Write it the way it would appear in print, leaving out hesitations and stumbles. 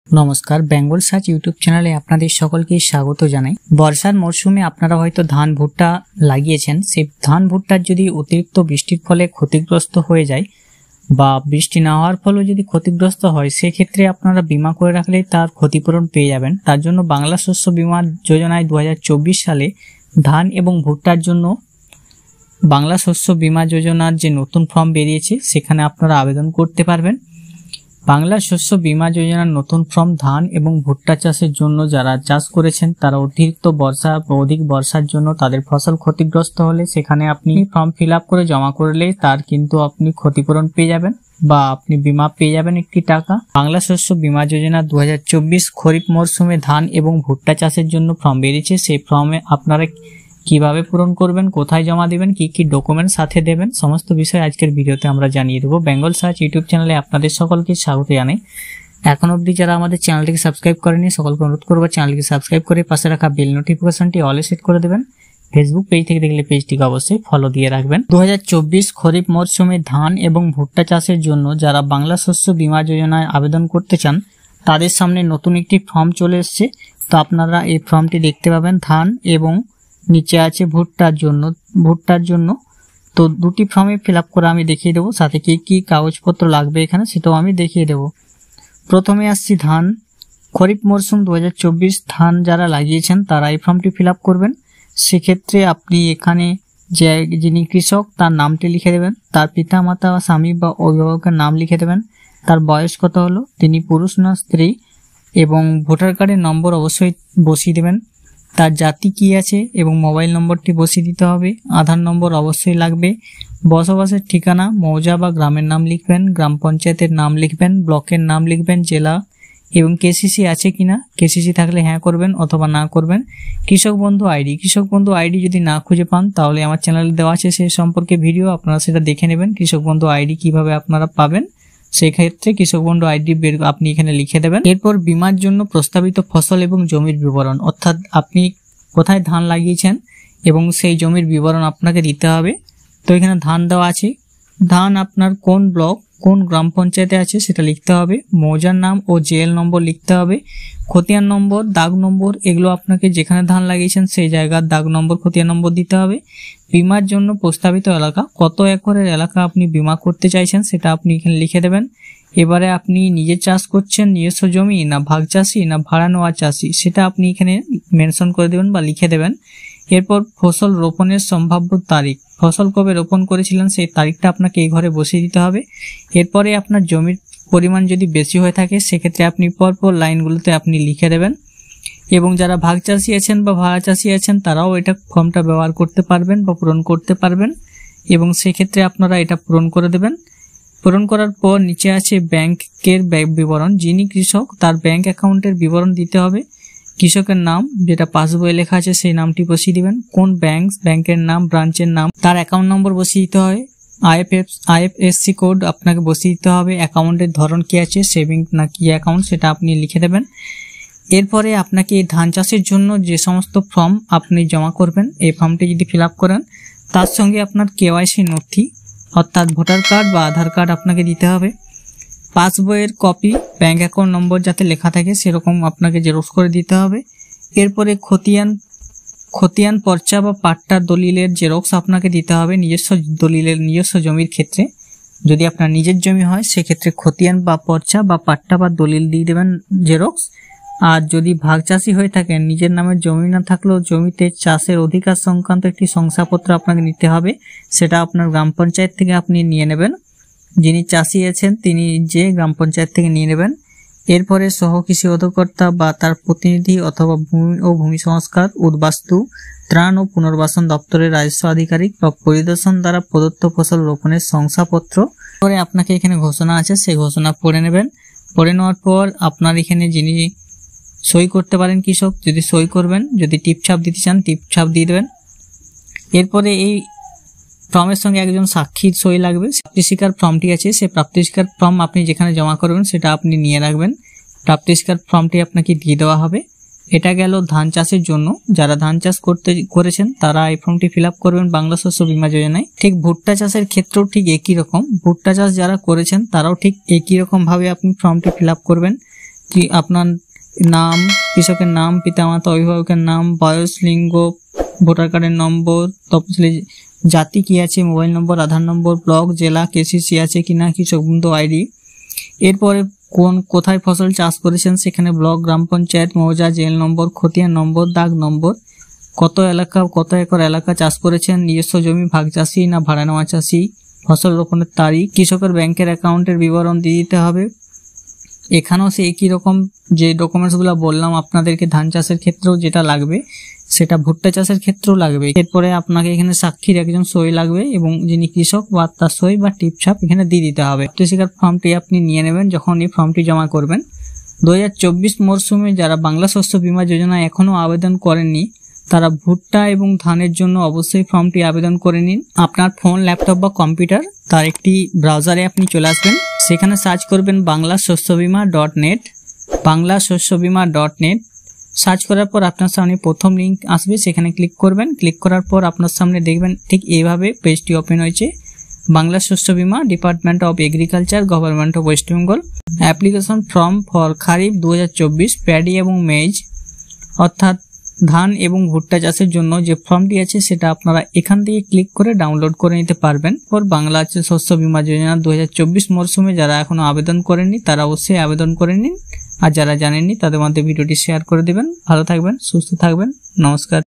নমস্কার, Bengal search YouTube চ্যানেলে আপনাদের সকলকে স্বাগত জানাই। বর্ষার মরশুমে আপনারা হয়তো ধান ভুট্টা লাগিয়েছেন। সেই ধান ভুট্টার যদি অতিরিক্ত বৃষ্টির ফলে ক্ষতিগ্রস্ত হয়ে যায় বা বৃষ্টি না হওয়ার ফলেও যদি ক্ষতিগ্রস্ত হয়, সেক্ষেত্রে আপনারা বীমা করে রাখলে তার ক্ষতিপূরণ পেয়ে যাবেন। তার জন্য বাংলা শস্য বীমা যোজনায় 2024 সালে ধান এবং ভুট্টার জন্য বাংলা শস্য বীমা যোজনার যে নতুন ফর্ম বেরিয়েছে সেখানে আপনারা আবেদন করতে পারবেন। বাংলা শস্য বীমা যোজনার নতুন ফর্ম ধান এবং ভুট্টা চাষের জন্য যারা চাষ করেছেন তারা অতিরিক্ত বর্ষা বা অধিক বর্ষার জন্য তাদের ফসল ক্ষতিগ্রস্ত হলে সেখানে আপনি ফর্ম ফিল আপ করে জমা করলে তার কিন্তু আপনি ক্ষতিপূরণ পেয়ে যাবেন বা আপনি বীমা পেয়ে যাবেন একটি টাকা। বাংলা শস্য বীমা যোজনা 2024 খরিফ মরশুমে ধান এবং ভুট্টা চাষের জন্য ফর্ম বেরিয়েছে। সেই ফর্মে আপনারা কিভাবে পূরণ করবেন, কোথায় জমা দিবেন, কি কি ডকুমেন্ট সাথে দেবেন, সমস্ত বিষয় আজকের ভিডিওতে আমরা জানিয়ে দেবো। বেঙ্গল সার্চ ইউটিউব চ্যানেলে আপনাদের সকলকে স্বাগত জানাই। এখন অবধি যারা আমাদের চ্যানেলটিকে সাবস্ক্রাইব করেনি সকলকে অনুরোধ করবো চ্যানেলটিকে সাবস্ক্রাইব করে পাশে রাখা বেল নোটিফিকেশনটি অলে সেট করে দেবেন। ফেসবুক পেজ থেকে দেখলে পেজটিকে অবশ্যই ফলো দিয়ে রাখবেন। 2024 খরিফ মরশুমে ধান এবং ভুট্টা চাষের জন্য যারা বাংলা শস্য বীমা যোজনায় আবেদন করতে চান তাদের সামনে নতুন একটি ফর্ম চলে এসেছে। তো আপনারা এই ফর্মটি দেখতে পাবেন ধান এবং নিচে আছে ভুট্টার জন্য। তো দুটি ফর্মে ফিল আপ করে আমি দেখিয়ে দেবো, সাথে কি কি কাগজপত্র লাগবে এখানে সেটাও আমি দেখিয়ে দেবো। প্রথমে আসছি ধান। খরিফ মরশুম 2024 ধান যারা লাগিয়েছেন তারা এই ফর্মটি ফিল আপ করবেন। সেক্ষেত্রে আপনি এখানে যিনি কৃষক তার নামটি লিখে দেবেন, তার পিতা মাতা স্বামী বা অভিভাবকের নাম লিখে দেবেন, তার বয়স কত হলো, তিনি পুরুষ না স্ত্রী, এবং ভোটার কার্ডের নম্বর অবশ্যই বসিয়ে দেবেন, তার জাতি কি আছে এবং মোবাইল নম্বরটি বসিয়ে দিতে হবে। আধার নম্বর অবশ্যই লাগবে। বসবাসের ঠিকানা মৌজা বা গ্রামের নাম লিখবেন, গ্রাম পঞ্চায়েতের নাম লিখবেন, ব্লকের নাম লিখবেন, জেলা এবং কেসিসি আছে কিনা, কেসিসি থাকলে হ্যাঁ করবেন অথবা না করবেন। কৃষক বন্ধু আইডি যদি না খুঁজে পান তাহলে আমার চ্যানেলে দেওয়া আছে সে সম্পর্কে ভিডিও, আপনারা সেটা দেখে নেবেন। কৃষক বন্ধু আইডি কিভাবে আপনারা পাবেন সেক্ষেত্রে কৃষক বন্ধু আইডি আপনি এখানে লিখে দেবেন। এরপর বীমার জন্য প্রস্তাবিত ফসল এবং জমির বিবরণ, অর্থাৎ আপনি কোথায় ধান লাগিয়েছেন এবং সেই জমির বিবরণ আপনাকে দিতে হবে। তো এখানে ধান দেওয়া আছে, ধান আপনার কোন ব্লক কোন গ্রাম পঞ্চায়েতে আছে সেটা লিখতে হবে, মৌজার নাম ও জেএল নম্বর লিখতে হবে, খতিয়ান নম্বর, দাগ নম্বর, এগুলো আপনাকে যেখানে ধান লাগিয়েছেন সেই জায়গার দাগ নম্বর, খতিয়ান নম্বর দিতে হবে। বীমার জন্য প্রস্তাবিত এলাকা, কত একরের এলাকা আপনি বীমা করতে চাইছেন সেটা আপনি এখানে লিখে দেবেন। এবারে আপনি নিজে চাষ করছেন, নিজস্ব জমি না ভাগ চাষি না ভাড়া নেওয়া চাষি সেটা আপনি এখানে মেনশন করে দেবেন বা লিখে দেবেন। এরপর ফসল রোপণের সম্ভাব্য তারিখ, ফসল কবে রোপণ করেছিলেন সেই তারিখটা আপনাকে এই ঘরে বসিয়ে দিতে হবে। এরপরে আপনার জমির পরিমাণ যদি বেশি হয়ে থাকে সেক্ষেত্রে আপনি পরপর লাইনগুলোতে আপনি লিখে দেবেন। এবং যারা ভাগ চাষি আছেন বা ভাড়া চাষি আছেন তারাও এটা ফর্মটা ব্যবহার করতে পারবেন বা পূরণ করতে পারবেন, এবং সেক্ষেত্রে আপনারা এটা পূরণ করে দেবেন। পূরণ করার পর নিচে আছে ব্যাংকের বিবরণ, যিনি কৃষক তার ব্যাংক অ্যাকাউন্টের বিবরণ দিতে হবে। কৃষকের নাম যেটা পাসবইয়ে লেখা আছে সেই নামটি বসিয়ে দিবেন, কোন ব্যাংকের নাম, ব্রাঞ্চের নাম, তার অ্যাকাউন্ট নম্বর বসিয়ে দিতে হয়, আইএফএসসি কোড আপনাকে বসিয়ে দিতে হবে, অ্যাকাউন্টের ধরন কি আছে, সেভিং না কি অ্যাকাউন্ট সেটা আপনি লিখে দেবেন। এরপরে আপনাকে ধান চাষের জন্য যে সমস্ত ফর্ম আপনি জমা করবেন এই ফর্মটি যদি ফিল আপ করেন তার সঙ্গে আপনার কেওয়াইসি নথি অর্থাৎ ভোটার কার্ড বা আধার কার্ড আপনাকে দিতে হবে, পাসবইয়ের কপি, ব্যাংক অ্যাকাউন্ট নম্বর যাতে লেখা থাকে সেরকম আপনাকে জেরক্স করে দিতে হবে। এরপরে খতিয়ান পর্চা বা পাট্টার দলিলের জেরক্স আপনাকে দিতে হবে নিজস্ব জমির ক্ষেত্রে। যদি আপনার নিজের জমি হয় সেক্ষেত্রে খতিয়ান বা পর্চা বা পাট্টা বা দলিল দিয়ে দেবেন জেরক্স। আর যদি ভাগ চাষি হয়ে থাকেন, নিজের নামে জমি না থাকলেও জমিতে চাষের অধিকার সংক্রান্ত একটি শংসাপত্র আপনাকে নিতে হবে, সেটা আপনার গ্রাম পঞ্চায়েত থেকে আপনি নিয়ে নেবেন। যিনি চাষি আছেন তিনি যে গ্রাম পঞ্চায়েত থেকে নিয়ে নেবেন। এরপরে সহ কৃষি অধিকর্তা বা তার প্রতিনিধি অথবা ভূমি ও ভূমি সংস্কার, উদ্বাস্তু, ত্রাণ ও পুনর্বাসন দপ্তরের রাজস্ব আধিকারিক বা পরিদর্শন দ্বারা প্রদত্ত ফসল রোপণের শংসাপত্র। পরে আপনাকে এখানে ঘোষণা আছে সেই ঘোষণা পড়ে নেবেন। পড়ে নেওয়ার পর আপনার এখানে যিনি সই করতে পারেন কৃষক, যদি সই করবেন, যদি টিপছাপ দিতে চান টিপছাপ দিয়ে দেবেন। এরপরে এই ফর্মের সঙ্গে একজন সাক্ষীর সই লাগবে। প্রাপ্তি স্বীকার ফর্মটি আছে, সেই প্রাপ্তি স্বীকার ফর্ম আপনি যেখানে জমা করবেন সেটা আপনি নিয়ে রাখবেন। প্রাপ্তি স্বীকার ফর্মটি আপনাকে দিয়ে দেওয়া হবে। এটা গেল ধান চাষের জন্য। যারা ধান চাষ করেছেন তারা এই ফর্মটি ফিল আপ করবেন বাংলা শস্য বীমা যোজনায়। ঠিক ভুট্টা চাষের ক্ষেত্রেও ঠিক একই রকম, ভুট্টা চাষ যারা করেছেন তারাও ঠিক একই রকম ভাবে আপনি ফর্মটি ফিল আপ করবেন। আপনার নাম, কৃষকের নাম, পিতামাতা অভিভাবকের নাম, বয়স, লিঙ্গ, ভোটার কার্ডের নম্বর, তফসিলি জাতি কি আছে, মোবাইল নম্বর, আধার নম্বর, ব্লক, জেলা, কেসিসি আছে কিনা, কৃষক বন্ধু আইডি। এরপরে কোথায় ফসল চাষ করেছেন সেখানে ব্লক, গ্রাম পঞ্চায়েত, মৌজা, জেল নম্বর, খতিয়ান নম্বর, দাগ নম্বর, কত একর এলাকা চাষ করেছেন, নিজস্ব জমি, ভাগ চাষি না ভাড়া নেওয়া চাষি, ফসল রোপণের তারিখ, কৃষকের ব্যাংকের অ্যাকাউন্টের বিবরণ দিয়ে দিতে হবে। এখানেও সে একই রকম যে ডকুমেন্টসগুলো বললাম আপনাদেরকে ধান চাষের ক্ষেত্রেও যেটা লাগবে সেটা ভুট্টা চাষের ক্ষেত্রেও লাগবে। এরপরে আপনাকে এখানে সাক্ষীর একজন সই লাগবে এবং যিনি কৃষক বা তার সই বা টিপছাপ এখানে দিয়ে দিতে হবে। প্রাপ্তিস্বীকার ফর্মটি আপনি নিয়ে নেবেন যখন এই ফর্মটি জমা করবেন। 2024 মরশুমে যারা বাংলা শস্য বীমা যোজনায় এখনো আবেদন করেননি তারা ভুট্টা এবং ধানের জন্য অবশ্যই ফর্মটি আবেদন করে নিন। আপনার ফোন, ল্যাপটপ বা কম্পিউটার তার একটি ব্রাউজারে আপনি চলে আসবেন, সেখানে সার্চ করবেন banglasossobima.net, banglasossobima.net। সার্চ করার পর আপনার সামনে প্রথম লিঙ্ক আসবে, সেখানে ক্লিক করবেন। ক্লিক করার পর আপনার সামনে দেখবেন ঠিক এইভাবে পেজটি ওপেন হয়েছে। বাংলা শস্য বীমা, department of agriculture, government of West Bengal, application form for kharif 2024 paddy এবং মেজ, অর্থাৎ ধান এবং ভুট্টা চাষের জন্য যে ফর্মটি আছে সেটা আপনারা এখান থেকে ক্লিক করে ডাউনলোড করে নিতে পারবেন। পর বাংলা শস্য বীমা যোজনা 2024 মরশুমে যারা এখনো আবেদন করেননি তারা অবশ্যই আবেদন করে নিন, আর যারা জানেননি তাদের মধ্যে ভিডিওটি শেয়ার করে দেবেন। ভালো থাকবেন, সুস্থ থাকবেন, নমস্কার।